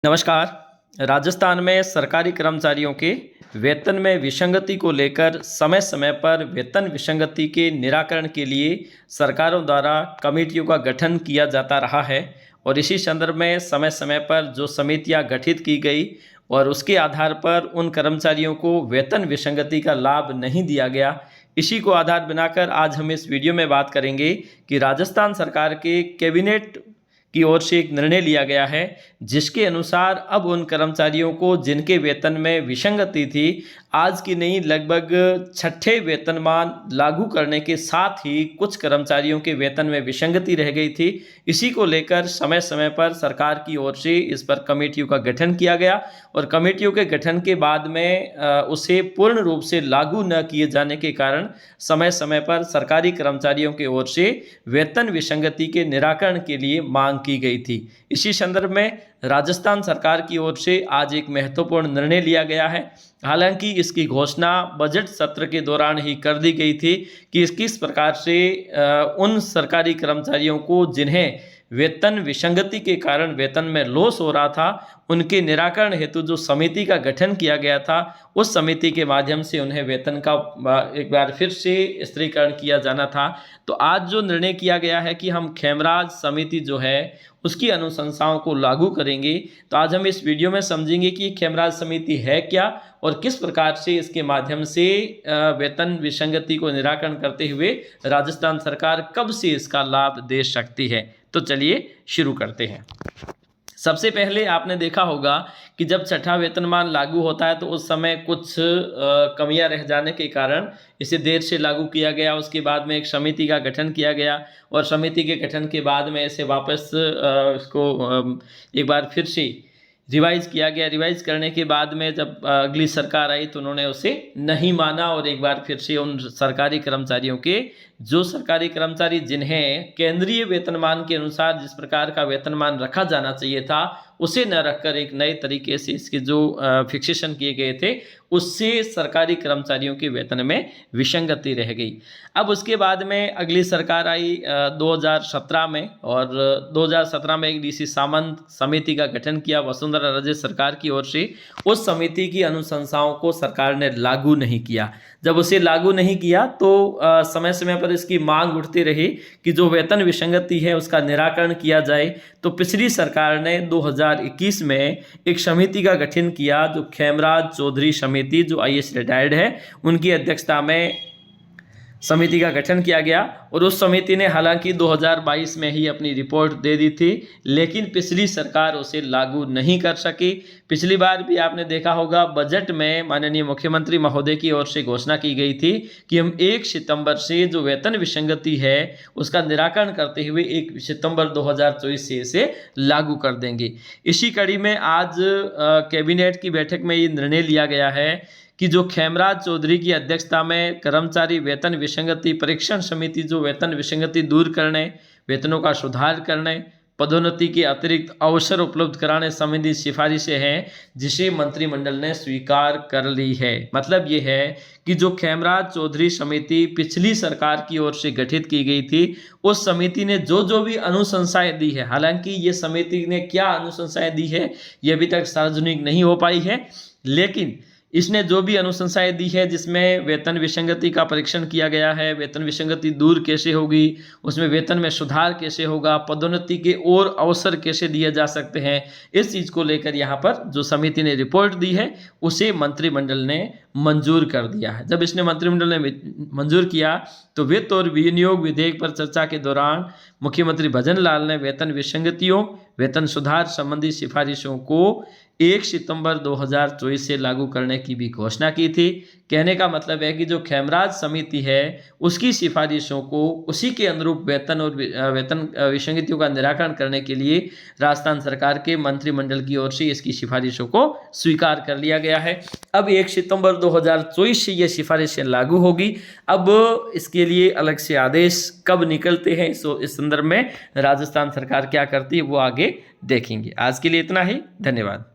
नमस्कार। राजस्थान में सरकारी कर्मचारियों के वेतन में विसंगति को लेकर समय समय पर वेतन विसंगति के निराकरण के लिए सरकारों द्वारा कमेटियों का गठन किया जाता रहा है और इसी संदर्भ में समय समय पर जो समितियां गठित की गई और उसके आधार पर उन कर्मचारियों को वेतन विसंगति का लाभ नहीं दिया गया। इसी को आधार बनाकर आज हम इस वीडियो में बात करेंगे कि राजस्थान सरकार के कैबिनेट की ओर से एक निर्णय लिया गया है जिसके अनुसार अब उन कर्मचारियों को जिनके वेतन में विसंगति थी, आज की नहीं लगभग छठे वेतनमान लागू करने के साथ ही कुछ कर्मचारियों के वेतन में विसंगति रह गई थी। इसी को लेकर समय समय पर सरकार की ओर से इस पर कमेटियों का गठन किया गया और कमेटियों के गठन के बाद में उसे पूर्ण रूप से लागू न किए जाने के कारण समय समय पर सरकारी कर्मचारियों की ओर से वेतन विसंगति के निराकरण के लिए मांग की गई थी। इसी संदर्भ में राजस्थान सरकार की ओर से आज एक महत्वपूर्ण निर्णय लिया गया है। हालांकि इसकी घोषणा बजट सत्र के दौरान ही कर दी गई थी कि किस प्रकार से उन सरकारी कर्मचारियों को जिन्हें वेतन विसंगति के कारण वेतन में लॉस हो रहा था, उनके निराकरण हेतु जो समिति का गठन किया गया था, उस समिति के माध्यम से उन्हें वेतन का एक बार फिर से स्थिरीकरण किया जाना था। तो आज जो निर्णय किया गया है कि हम खेमराज समिति जो है उसकी अनुशंसाओं को लागू करेंगे। तो आज हम इस वीडियो में समझेंगे कि खेमराज समिति है क्या और किस प्रकार से इसके माध्यम से वेतन विसंगति को निराकरण करते हुए राजस्थान सरकार कब से इसका लाभ दे सकती है। तो चलिए शुरू करते हैं। सबसे पहले आपने देखा होगा कि जब छठा वेतनमान लागू होता है तो उस समय कुछ कमियां रह जाने के कारण इसे देर से लागू किया गया। उसके बाद में एक समिति का गठन किया गया और समिति के गठन के बाद में इसे वापस इसको एक बार फिर से रिवाइज किया गया। रिवाइज करने के बाद में जब अगली सरकार आई तो उन्होंने उसे नहीं माना और एक बार फिर से उन सरकारी कर्मचारियों के जो सरकारी कर्मचारी जिन्हें केंद्रीय वेतनमान के अनुसार जिस प्रकार का वेतनमान रखा जाना चाहिए था उसे न रखकर एक नए तरीके से इसके जो फिक्सेशन किए गए थे उससे सरकारी कर्मचारियों के वेतन में विसंगति रह गई। अब उसके बाद में अगली सरकार आई 2017 में और 2017 में एक डीसी सामंत समिति का गठन किया वसुंधरा राजे सरकार की ओर से। उस समिति की अनुशंसाओं को सरकार ने लागू नहीं किया। जब उसे लागू नहीं किया तो समय समय पर इसकी मांग उठती रही कि जो वेतन विसंगति है उसका निराकरण किया जाए। तो पिछली सरकार ने 2021 में एक समिति का गठन किया जो खेमराज चौधरी समिति जो आईएएस रिटायर्ड है उनकी अध्यक्षता में समिति का गठन किया गया और उस समिति ने हालांकि 2022 में ही अपनी रिपोर्ट दे दी थी, लेकिन पिछली सरकार उसे लागू नहीं कर सकी। पिछली बार भी आपने देखा होगा बजट में माननीय मुख्यमंत्री महोदय की ओर से घोषणा की गई थी कि हम 1 सितंबर से जो वेतन विसंगति है उसका निराकरण करते हुए 1 सितंबर 2024 से इसे लागू कर देंगे। इसी कड़ी में आज कैबिनेट की बैठक में ये निर्णय लिया गया है कि जो खेमराज चौधरी की अध्यक्षता में कर्मचारी वेतन विसंगति परीक्षण समिति जो वेतन विसंगति दूर करने, वेतनों का सुधार करने, पदोन्नति के अतिरिक्त अवसर उपलब्ध कराने संबंधी सिफारिशें हैं जिसे मंत्रिमंडल ने स्वीकार कर ली है। मतलब ये है कि जो खेमराज चौधरी समिति पिछली सरकार की ओर से गठित की गई थी उस समिति ने जो भी अनुशंसाएं दी है, हालांकि ये समिति ने क्या अनुशंसाएं दी है ये अभी तक सार्वजनिक नहीं हो पाई है, लेकिन इसने जो भी अनुशंसाएं दी है जिसमें वेतन विसंगति का परीक्षण किया गया है, वेतन विसंगति दूर कैसे होगी, उसमें वेतन में सुधार कैसे होगा, पदोन्नति के और अवसर कैसे दिए जा सकते हैं, इस चीज़ को लेकर यहाँ पर जो समिति ने रिपोर्ट दी है उसे मंत्रिमंडल ने मंजूर कर दिया है। जब इसने मंत्रिमंडल ने मंजूर किया तो वित्त और विनियोग विधेयक पर चर्चा के दौरान मुख्यमंत्री भजन लाल ने वेतन विसंगतियों, वेतन सुधार संबंधी सिफारिशों को 1 सितंबर 2024 से लागू करने की भी घोषणा की थी। कहने का मतलब है कि जो खेमराज समिति है उसकी सिफारिशों को उसी के अनुरूप वेतन और वेतन विसंगतियों का निराकरण करने के लिए राजस्थान सरकार के मंत्रिमंडल की ओर से इसकी सिफारिशों को स्वीकार कर लिया गया है। अब 1 सितंबर 2024 से ये सिफारिशें लागू होगी। अब इसके लिए अलग से आदेश कब निकलते हैं इस संदर्भ में राजस्थान सरकार क्या करती है वो आगे देखेंगे। आज के लिए इतना ही, धन्यवाद।